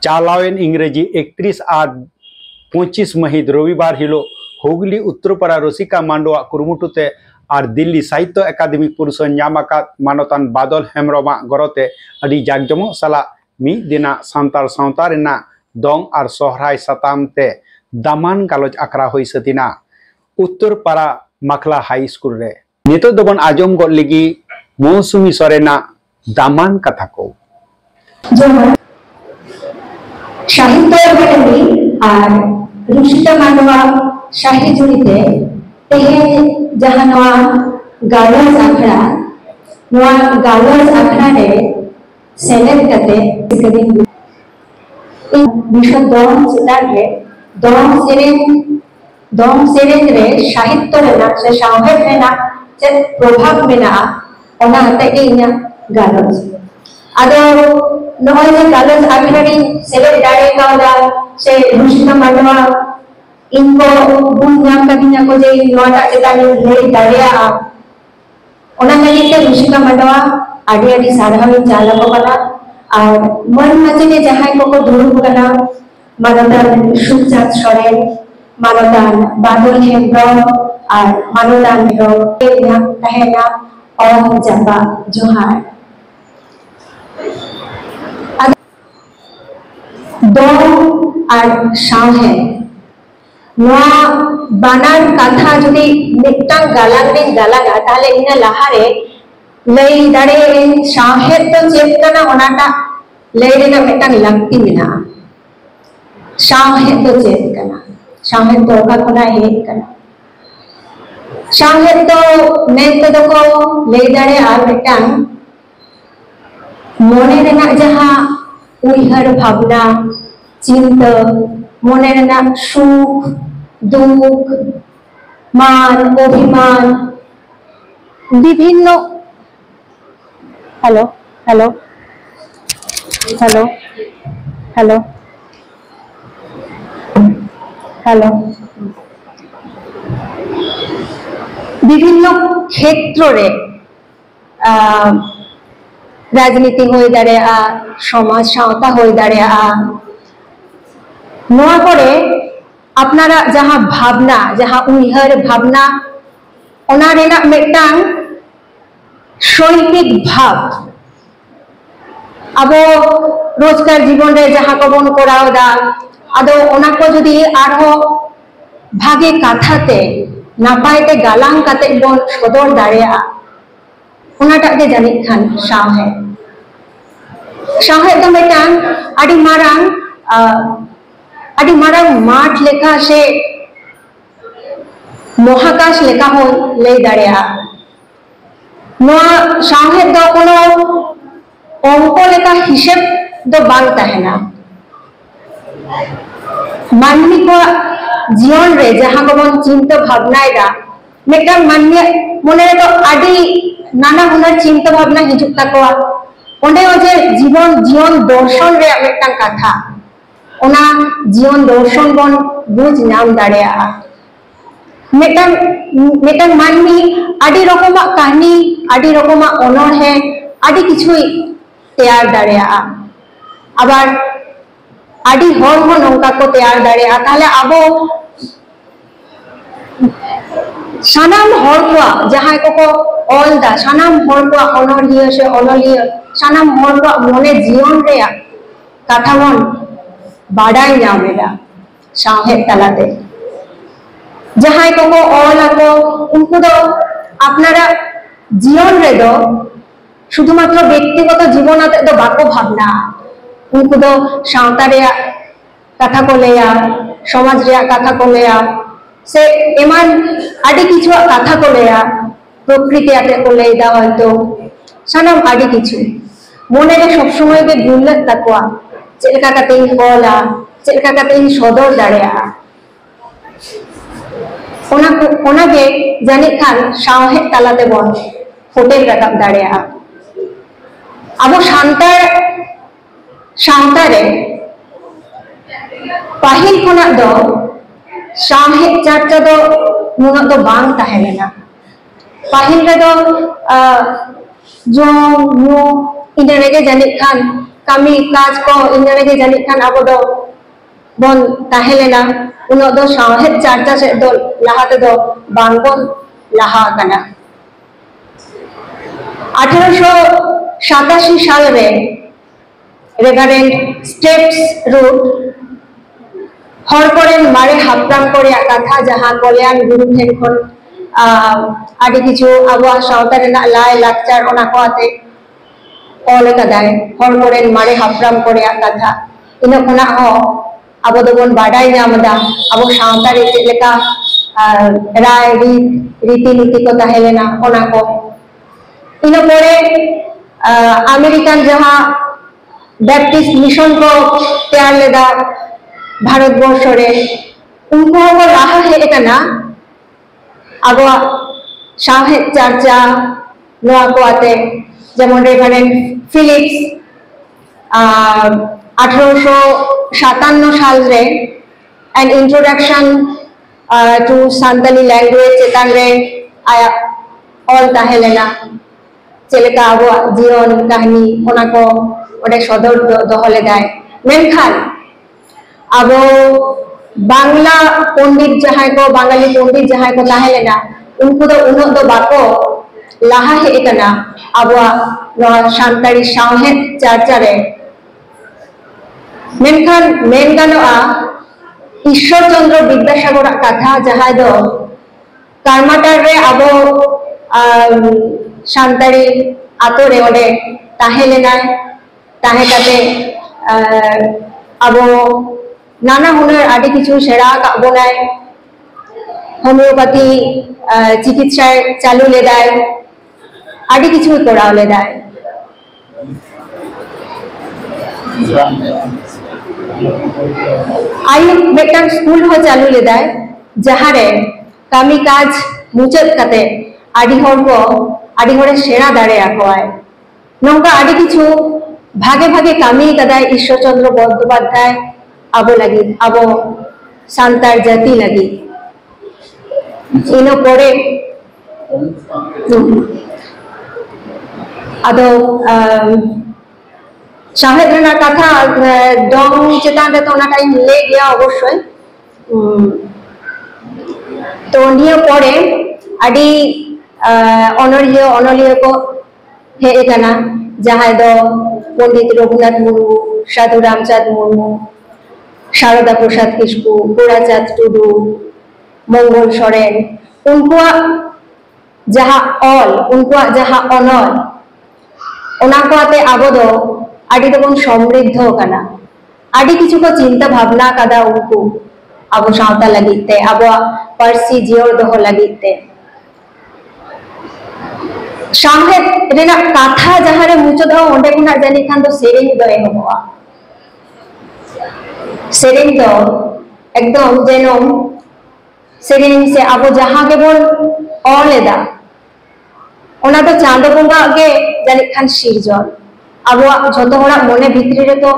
चालावेन इंग्रेजी 31 आठ 25 महित रविवार हिलो हुगली उत्तरपाड़ा रसिका मांडवा कुरुमुटुते और दिल्ली साहित्य अकादमी पुरस्कार नामाका मानतान बादल हेम्ब्रम गरते अड़ी जाकजमक साला मी दिना सान्ताल सावता रेना दंग और सहराय सातामते दामान गालोच आखड़ा हुई सतिना उत्तरपाड़ा माखला हाई स्कूल रे नितो दोबन आजम गद लगी मौसुमी सरेना दामान कथा को साहित्य अकादमी और रसिका मांडवा शाही जुड़ीते तेहे जहां गालज आखड़ा गालज आखड़ा रे सेलेक्ट करते विश्व दौन चितार रे दौन सेरेन रे साहित्य रेना से सावहेद रेना जे प्रभाव मेना ओना हते के इना गालज आदो नय जे गालज आखड़ा रे सेलेक्ट दाड़े कावला से रसिका मांडवा इनको बुन नाम कदिना को जे नोटा चेतानी लई दाड़ेया ओना लगी ते रसिका मांडवा आडी आडी साधारण चाला को कना और मन मचने जहां को दुरुब कना मानदान सुखचाँद सोरेन मानदान बादल हेम्ब्रम और मानदान हेम्ब्रम तहेना और जाबा जोहार दौड़ और सावहे नोआ बानार कथा जुदी मिट्टांग गालांग ने गालागा ताले इना लाहारे लई दाड़े सावहेद तो चेक कना ओनाटा लई रेना मिट्टांग लगती मेना सावहेद तो चेक कना सावहेद तो ओका कोना हेड कना सावहेद तो नेत तो को लई दाड़े आर मिट्टांग मोने रेना जहां उइहर भावना चिंता मोने रेना सुख दुख मान अभिमान विभिन्न hello hello hello hello hello विभिन्न क्षेत्र रे राजनीति होई दाड़ेया समाज सावता होई दाड़ेया नोआ करे अपनारा जहां भावना जहां उइहर भावना ओना रेना मिट्टांग शैल्पिक भाव अब रोजगार जीवन रे जहां को बन करावदा आदो ओना को जदी आरो भागे कथाते नापायते गालांग काते बन सदर दाड़ेया ओनाटा के जानि खान सावहेद दो मिट्टांग आड़ी मारांग माठ लेखा से महाकाश लेखा हो लई दाड़ेया नोआ सावहेद दो कोनो अंक लेखा हिसेब दो बांग तहेना मानवी को जीवन रे जहां को बन चिंता भावनाएगा मिट्टांग मानवी मने तो आड़ी नाना हुनर चिंता भावना हिजुक ताकोआ ओंडे ओजे जीवन दर्शन रे मिट्टांग कथा ओना जीवन दर्शन बन बुझ नाम दाड़ेया मिट्टांग मानवी आड़ी रकमा कहानी आड़ी रकमा अनरहे आड़ी किछुई तैयार दाड़ेया आबार आड़ी हर हो नौका को तैयार दाड़ेया ताहले आबो सानाम हर को जहां को ऑल दा सानाम हर को अनरहिया से अनलिया सानाम हर को मने जीवन रे कथा बन बाडाई नामेला सावहेद तलाते जहां को ऑल को उनको दो अपनारा जीवन रे दो शुधुमात्र व्यक्तिगत जीवन आते दो बाको भावना उनको दो सावता रे कथा को लेया समाज रे कथा को लेया से एमान आड़ी किछु कथा को लेया प्रकृति आते को लेदा हयतो सानाम आड़ी किछु मने रे सब समय के गुणलत ताकोआ चेलका काते बोला चेलका काते सदर दाड़ेया ओना के जानि खान सावहेद तालाते बन होटेल राकाब दाड़ेया अब सान्तार सावता रे पाहिल खुना दो सावहेद चर्चा दो नुना दो बांग ताहेलेना पाहिल रे दो जो नो इने रेगे जानि Khan kami kaj ko ina lagi jani kan abo do bon tahelena uno do sawhet charcha se do lahate do bangbon laha kana 1887 साल में रेभारेंड स्टेप्स रूट हरकरेन मारे हाप्राम करे कथा जहां कल्याण गुरु ठेन खन आदि किछु आबो सावता रेना लाई लाक्चार ओना को आते ऑल कदाय हरकरेन मारे हाप्राम करे कथा इन खना हो आबो दोबन बाडाय नामदा आबो सावता रे चेलेका राय रीति नीति को ताहेलेना ओना को इन परे अमेरिकन जहां बैप्टिस्ट मिशन को तैयार लेदा भारत वर्ष रे उनको को लाहा है एकना अब साहे चर्चा नोआ को आते जेमन रेभारेंड फिलिप्स 1857 साल रे an introduction to Santali language चेतान रे आया ऑल ताहेलेना चेलेका अब जीवन कहानी ओना को ओडे सदर दोहले दाय मेनखान अब बांग्ला पंडित जहां को बांगाली पंडित जहां को ताहेलेना उनको दो उनो दो बाको लाहा हे एकना अब नो सांताली सावहेद चर्चा रे मेनखान मेन गानोआ ईश्वर चंद्र विद्यासागर कथा जहां दो कर्माटार रे अब सांताली आतोरे ओडे ताहेलेना ताहे काते अब नाना हुनर आदि किछु सेरा का बनाय होमियोपैथी चिकित्सा चालू लेदाय आदि किछु कराव लेदाय आयु बेटन स्कूल हो चालू लेदाय जहां रे कामी काज मुचत काते आदि हर को आदि हरे सेरा दाड़े आकोय नोंका आदि किछु भागे भागे कामी कदाय ईश्वर चंद्र बंदोपाध्याय आबो लगी आबो सांतार जाति लगी इनो परे आदो साहेद्रना कथा डोंग चेतान रे तो ना टाइम ले गया अवश्य तो नियो परे आदि अनलियो को हे एकना जहां दो पंडित रघुनाथ मुर्मू साधु रामचाँद मुर्मू शारदा प्रसाद किस्कू गोराचाँद टुडू मंगल सोरेन उनको जहां ऑल उनको जहां अनल ओना को आते आबो दो आदि दोबन समृद्ध कना आदि किछु को चिंता भावना कदा उनको आबो सावता लगिते आबो पारसी जियर दोह लगिते साहेब रेना कथा जहां रे मुचद ओंडे कुना जानि खान तो सेरेन दो एहोबा सेरेन दो एकदम जेनम सेरेन से आबो जहां के बोल ऑलेदा ओना तो चांद बंगा के जानि खान सिरजन आबो जतो होड़ा मने भितरी रे तो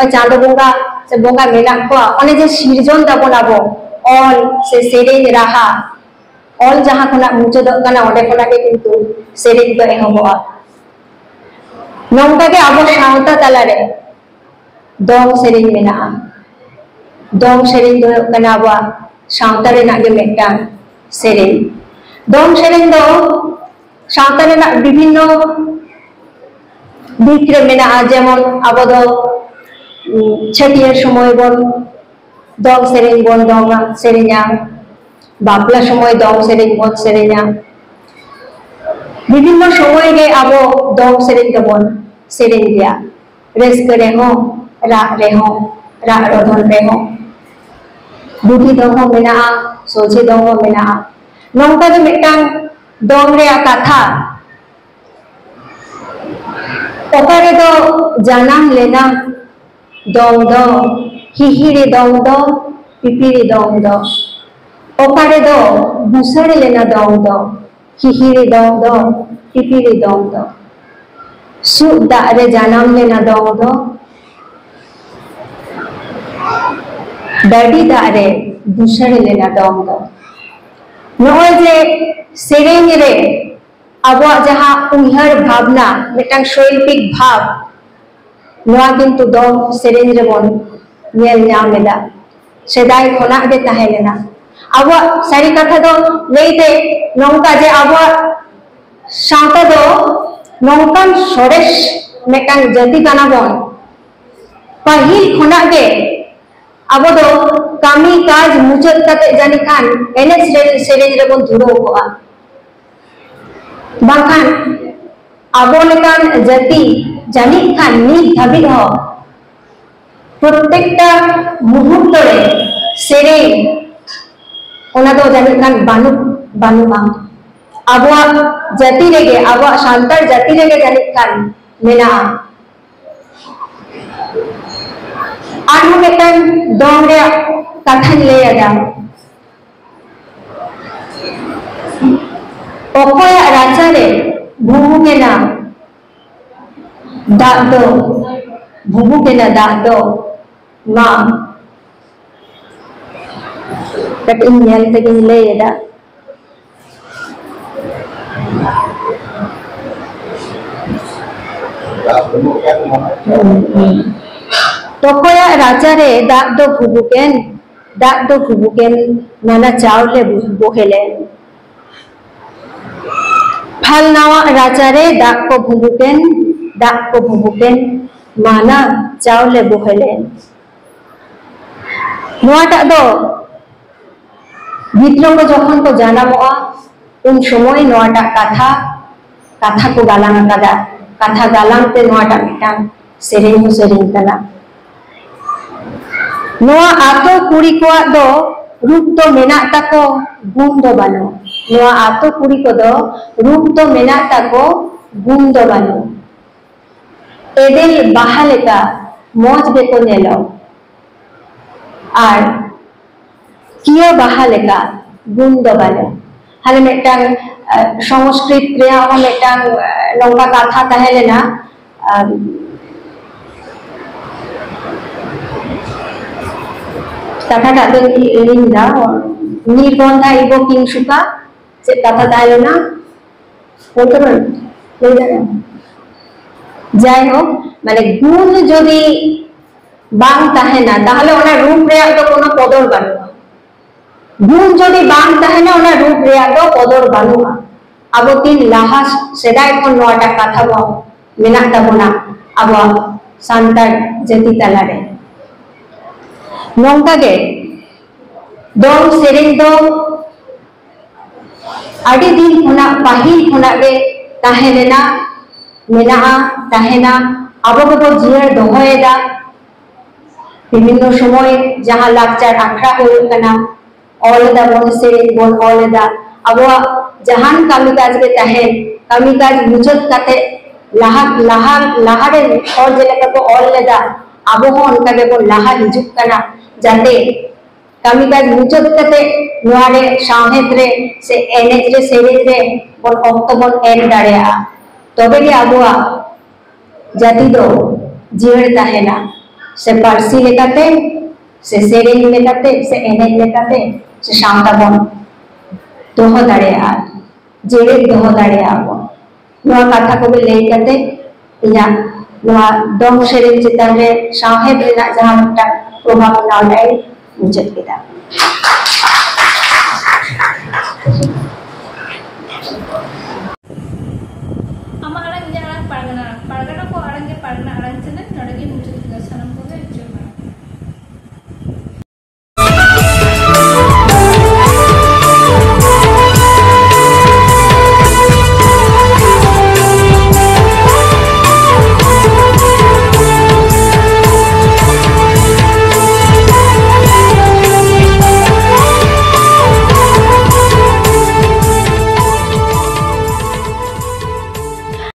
चांद बंगा से बंगा मेना को ओने जे सिरजन दाबो नाबो ऑल से सेरेन राहा ऑल जहां खना मुचद कना ओंडे खना के किंतु सेरेन दो एहोबा नोंका के आबो सावता ताला रे दोंग सेरेन मेना दोंग सेरेन दो कना आबो सावता रे नागे मेटा सेरेन दोंग सेरेन दो सावता रे ना विभिन्न दिक रे मेना जेमन आबो दो छटियर समय बन दोंग सेरेन बन दोंग सेरेना बापला समय दोंग सेरेन बन सेरेना विभिन्न समय गे आबो दोंग सेरेन दबन सेरेन गया रेस्क रे हो रा रोधन रे हो बुद्धि दोंग मेना सोचे दोंग मेना नोंका के मिटांग दोंग रे कथा ओकारे दो जानाम लेना दोंग दो हिहिरे दोंग दो पिपिरे दोंग दो ओकारे दो बुसरे लेना दोंग दो हिहिरे दोंग दो पिपिरे दोंग दो सुदा रे जानाम लेना दोंग दो डडी दारे बुसरे लेना दोंग दो नोय जे सेरेन रे अब जहां उहर भावना मिटांग शैल्पिक भाव नोआ किंतु दम सेरेंज रे बन नेल नाम एदा सेदाय खना गे ताहेलेना अब सारी कथा दो लेते नौका जे अब सावता दो नौकान सरेश मेकान जाति काना बन पहिल खना गे अब दो कामी काज मुचाद कते जानि खान एने सेरेंज रे बन धुरो कोआ बाखान आबो लेकान जाति जानि खान नी धाबी हो प्रत्येकटा मुहूर्त रे सेरेंज ओना दो जानि खान बानु बानुआ आबो जाति रेगे आबो सांतार जाति रेगे जानि खान मेना आरु मेटान दम रे कथा ले आदा ओकोय राजा रे भूमु के ना दाग दो भूमु के ना दाग दो मां कट इन नेल तक ले आदा तोकोया राजा रे दाग दो भुबुकेन माना चावले बोहेले फल नावा राजा रे दाग को भुबुकेन माना चावले बोहेले नोआटा दो गिद्रो को जखन को जानामोआ उन समय नोआटा कथा को गालांग कादा कथा गालांग ते नोआटा मिटान सेरेंग कना नोआ आतो कुड़ी को दो रूप तो मेना ताको गुण दो बानो नोआ आतो कुड़ी को दो रूप तो मेना ताको गुण दो बानो एदेल बाहालेका मौज बेको नेलो आर कियो बाहालेका गुण दो बानो हाले मेटांग संस्कृत रे हम मेटांग नौका कथा ताहेलेना कथा तो लिंदा निर्बंधा इबो किंसुका से कथा ताहेलेना बोलते बन ले जाना जाय हो माने गुण जदि बांग ताहेना ताहले ओना रूप रे तो कोनो पदर बानुआ गुण जदि बांग ताहेना ओना रूप रे तो पदर बानुआ आबो तीन लाहा सेदाय खन नोआटा कथा बो मेना ताबोना आबो सांतार जाति तालारे नौका गे दम सेरेंग दो आदि दिन खुना पाहिल खुना गे ताहेलेना मेना ताहेना आबो को जियर दोहोएदा विभिन्न समय जहां लाचार आखड़ा होयकना ऑलदा बन सेरेंग बन ऑलदा आबो जहान कामी काज के ताहे कामी काज मुचत काते लाहा रे और जेलेका को ऑलदा आबो हो उनका के को लाहा हिजुक कना जाते कामी काज मुचत कते नोआरे साहेत रे से एनेज रे सेरेज रे बन ऑक्ट बन एन दाड़ेया तबे के आबोआ जाति दो जीवन ताहेना से पारसी लेकाते से सेरेज लेकाते से एनेज लेकाते से शांता बन दोहो दाड़ेया जेरे दोहो दाड़ेया आबो नोआ कथा को ले काते इया नोआ दम सेरेज चितान रे साहेत रे ना जहां मटा प्रभाव नाउ मुचत केदा।